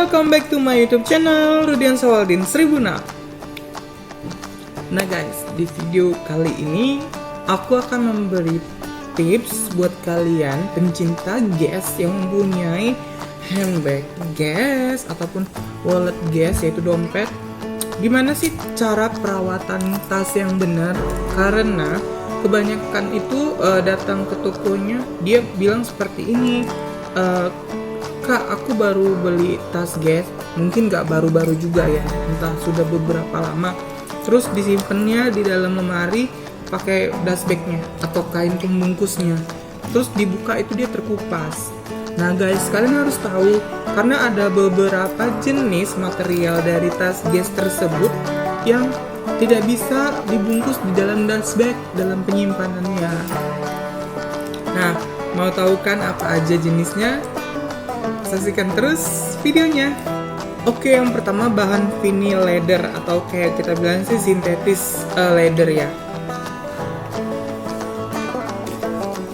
welcome back to my YouTube channel Rudian Sawaldin 1006. Nah guys, di video kali ini aku akan memberi tips buat kalian pencinta gas yang mempunyai handbag gas ataupun wallet gas, yaitu dompet. Gimana sih cara perawatan tas yang benar? Karena kebanyakan itu datang ke tokonya, dia bilang seperti ini, Kak, aku baru beli tas gas, mungkin gak baru-baru juga ya, entah sudah beberapa lama. Terus disimpannya di dalam lemari pakai dust bagnya atau kain pembungkusnya. Terus dibuka itu dia terkupas. Nah guys, kalian harus tahu, karena ada beberapa jenis material dari tas gas tersebut yang tidak bisa dibungkus di dalam dust bag dalam penyimpanannya. Nah, mau tahu kan apa aja jenisnya? Saksikan terus videonya. Oke, yang pertama bahan vinyl leather atau kayak kita bilang sih sintetis leather ya.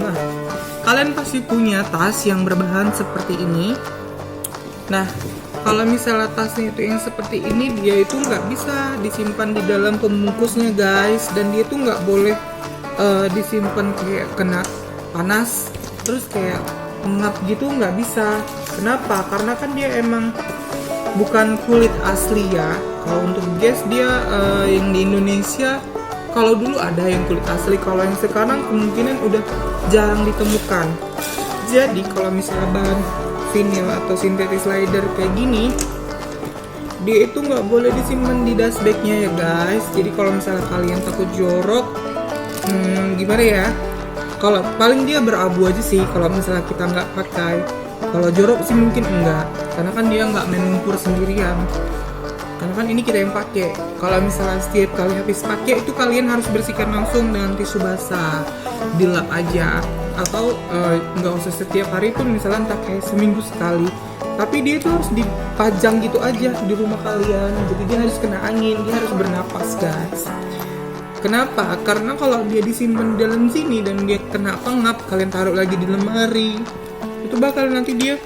Nah, kalian pasti punya tas yang berbahan seperti ini. Nah, kalau misalnya tasnya itu yang seperti ini, dia itu nggak bisa disimpan di dalam pembungkusnya guys, dan dia itu nggak boleh disimpan kayak kena panas, terus kayak pengap gitu, nggak bisa. Kenapa? Karena kan dia emang bukan kulit asli ya. Kalau untuk gas dia yang di Indonesia, kalau dulu ada yang kulit asli, kalau yang sekarang kemungkinan udah jarang ditemukan. Jadi kalau misalnya bahan vinyl atau sintetis leather kayak gini, dia itu nggak boleh disimpan di dust bagnya ya guys. Jadi kalau misalnya kalian takut jorok, gimana ya? Kalau paling dia berabu aja sih kalau misalnya kita nggak pakai. Kalau jorok sih mungkin enggak, karena kan dia nggak menumpur sendirian. Karena kan ini kita yang pakai. Kalau misalnya setiap kali habis pakai itu kalian harus bersihkan langsung dengan tisu basah, dilap aja. Atau nggak usah setiap hari pun, misalnya entah kayak seminggu sekali. Tapi dia itu harus dipajang gitu aja di rumah kalian. Jadi dia harus kena angin, dia harus bernapas guys. Kenapa? Karena kalau dia disimpan di dalam sini dan dia kena pengap, kalian taruh lagi di lemari, itu bakal nanti dia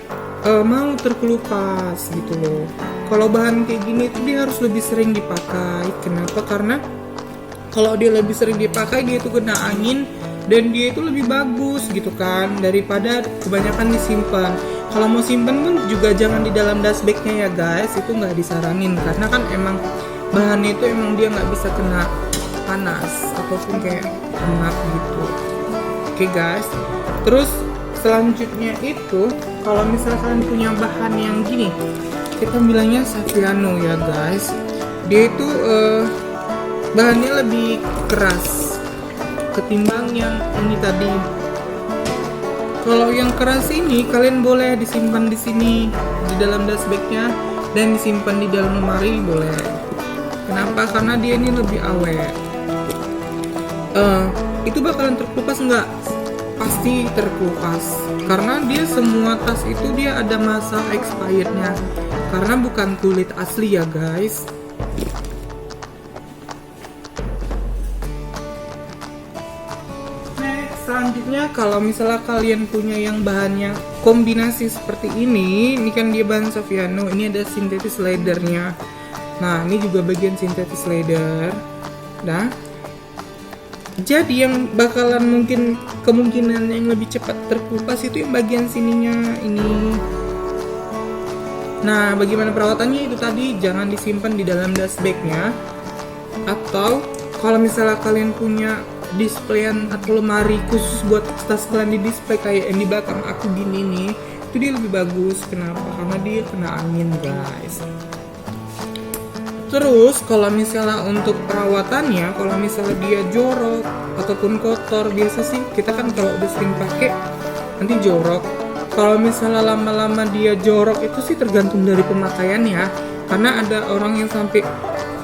mau terkelupas gitu loh. Kalau bahan kayak gini itu dia harus lebih sering dipakai. Kenapa? Karena kalau dia lebih sering dipakai, dia itu kena angin dan dia itu lebih bagus gitu kan, daripada kebanyakan disimpan. Kalau mau simpan pun juga jangan di dalam dust bagnya ya guys, itu nggak disaranin karena kan emang bahannya itu emang dia nggak bisa kena panas ataupun kayak hangat gitu. Oke guys, terus selanjutnya itu kalau misalkan punya bahan yang gini, kita bilangnya Saffiano ya guys. Dia itu bahannya lebih keras ketimbang yang ini tadi. Kalau yang keras ini kalian boleh disimpan di sini di dalam dust bagnya dan disimpan di dalam lemari boleh. Kenapa? Karena dia ini lebih awet. Itu bakalan terkelupas nggak? Pasti terkelupas, karena dia semua tas itu dia ada masa expirednya, karena bukan kulit asli ya guys. Next, selanjutnya kalau misalnya kalian punya yang bahannya kombinasi seperti ini kan dia bahan Saffiano, ini ada sintetis leathernya. Nah ini juga bagian sintetis leather. Nah, jadi yang bakalan mungkin kemungkinan yang lebih cepat terkelupas itu yang bagian sininya ini. Nah, bagaimana perawatannya itu tadi, jangan disimpan di dalam dust bagnya. Atau kalau misalnya kalian punya displayan atau lemari khusus buat tas kalian di display kayak yang di belakang aku gini nih, itu dia lebih bagus. Kenapa? Karena dia kena angin guys. Terus kalau misalnya untuk perawatannya, kalau misalnya dia jorok ataupun kotor, biasa sih kita kan kalau udah sering pakai nanti jorok. Kalau misalnya lama-lama dia jorok itu sih tergantung dari pemakaiannya. Karena ada orang yang sampai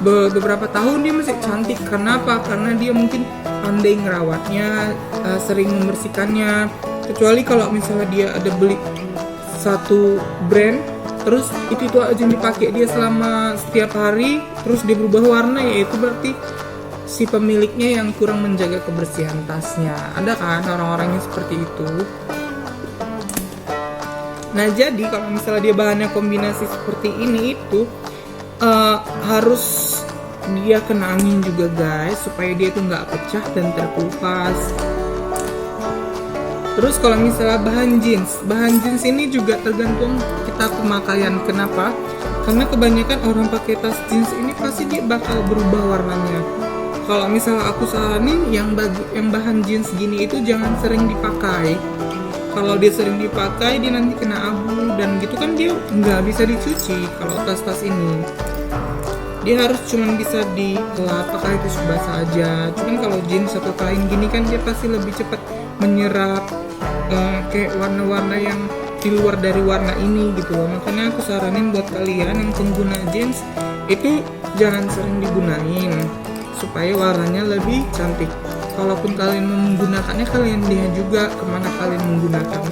beberapa tahun dia masih cantik. Karena apa? Karena dia mungkin pandai ngerawatnya, sering membersihkannya. Kecuali kalau misalnya dia ada beli satu brand, terus itu aja yang dipakai dia selama setiap hari, terus dia berubah warna, ya itu berarti si pemiliknya yang kurang menjaga kebersihan tasnya. Ada kan orang-orang yang seperti itu. Nah jadi kalau misalnya dia bahannya kombinasi seperti ini itu harus dia kena angin juga guys, supaya dia tuh nggak pecah dan terkupas. Terus kalau misalnya bahan jeans ini juga tergantung kita pemakaian. Kenapa? Karena kebanyakan orang pakai tas jeans ini pasti dia bakal berubah warnanya. Kalau misalnya aku saranin yang bahan jeans gini itu jangan sering dipakai. Kalau dia sering dipakai dia nanti kena abu dan gitu kan dia nggak bisa dicuci. Kalau tas-tas ini dia harus cuman bisa dilap pakai tisu basah aja. Cuman kalau jeans atau kain gini kan dia pasti lebih cepat menyerap kayak warna-warna yang di luar dari warna ini gitu loh. Makanya aku saranin buat kalian yang pengguna jeans itu jangan sering digunain supaya warnanya lebih cantik. Kalaupun kalian mau menggunakannya, kalian lihat juga kemana kalian menggunakan.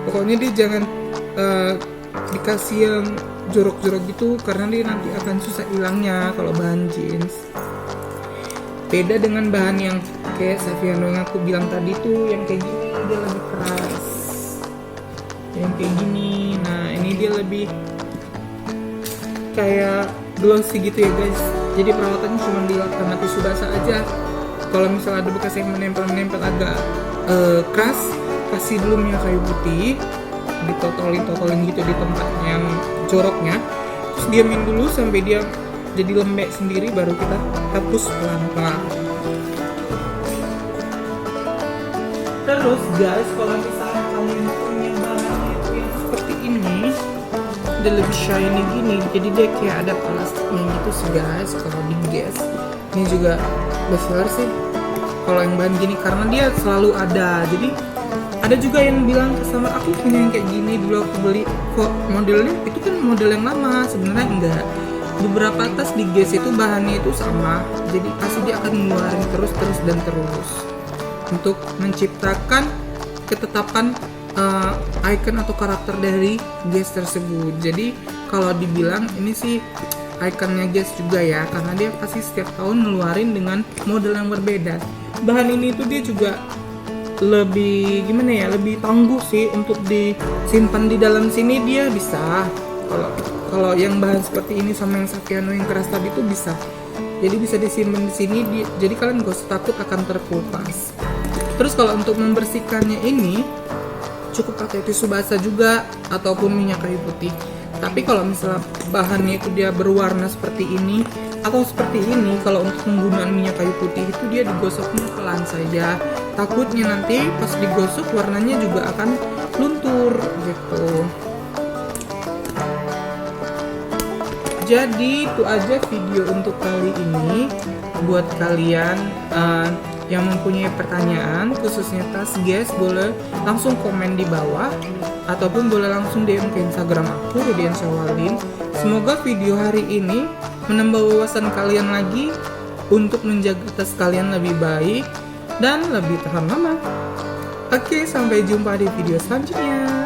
Pokoknya dia jangan dikasih yang jorok-jorok gitu, karena dia nanti akan susah hilangnya kalau bahan jeans. Beda dengan bahan yang kayak Saviano yang aku bilang tadi tuh, yang kayak gini dia lebih keras. Yang kayak gini, nah ini dia lebih kayak glossy gitu ya guys. Jadi perawatannya cuma dilap sama tisu basah aja. Kalau misalnya ada bekas yang menempel agak keras, kasih dulu minyak kayu putih, ditotolin gitu di tempat yang joroknya, terus diamin dulu sampai dia jadi lembek sendiri, baru kita hapus pelan-pelan. Terus guys, kalau misalnya kalian punya bahannya itu yang seperti ini, dia lebih shiny gini, jadi dia kayak ada plastiknya gitu sih guys. Kalau di Guess ini juga bestseller sih kalau yang bahan gini, karena dia selalu ada. Jadi ada juga yang bilang sama aku punya yang kayak gini dulu aku beli, kok modelnya itu kan model yang lama. Sebenarnya enggak, beberapa tas di Guess itu bahannya itu sama, jadi pasti dia akan ngeluarin terus untuk menciptakan ketetapan icon atau karakter dari Guess tersebut. Jadi kalau dibilang ini sih ikonnya Guess juga ya, karena dia pasti setiap tahun ngeluarin dengan model yang berbeda. Bahan ini tuh dia juga lebih gimana ya, lebih tangguh sih untuk disimpan di dalam sini. Dia bisa, kalau yang bahan seperti ini sama yang Saviano yang keras tadi tuh bisa, jadi bisa disimpan di sini. Jadi kalian gak usah takut akan terkupas. Terus kalau untuk membersihkannya ini cukup pakai tisu basah juga ataupun minyak kayu putih. Tapi kalau misalnya bahannya itu dia berwarna seperti ini atau seperti ini, kalau untuk penggunaan minyak kayu putih itu dia digosoknya pelan saja. Takutnya nanti pas digosok warnanya juga akan luntur gitu. Jadi itu aja video untuk kali ini. Buat kalian yang mempunyai pertanyaan khususnya tas Guess, boleh langsung komen di bawah ataupun boleh langsung DM ke Instagram aku, Rudiansyah Waldin. Semoga video hari ini menambah wawasan kalian lagi untuk menjaga tas kalian lebih baik dan lebih tahan lama. Oke, sampai jumpa di video selanjutnya.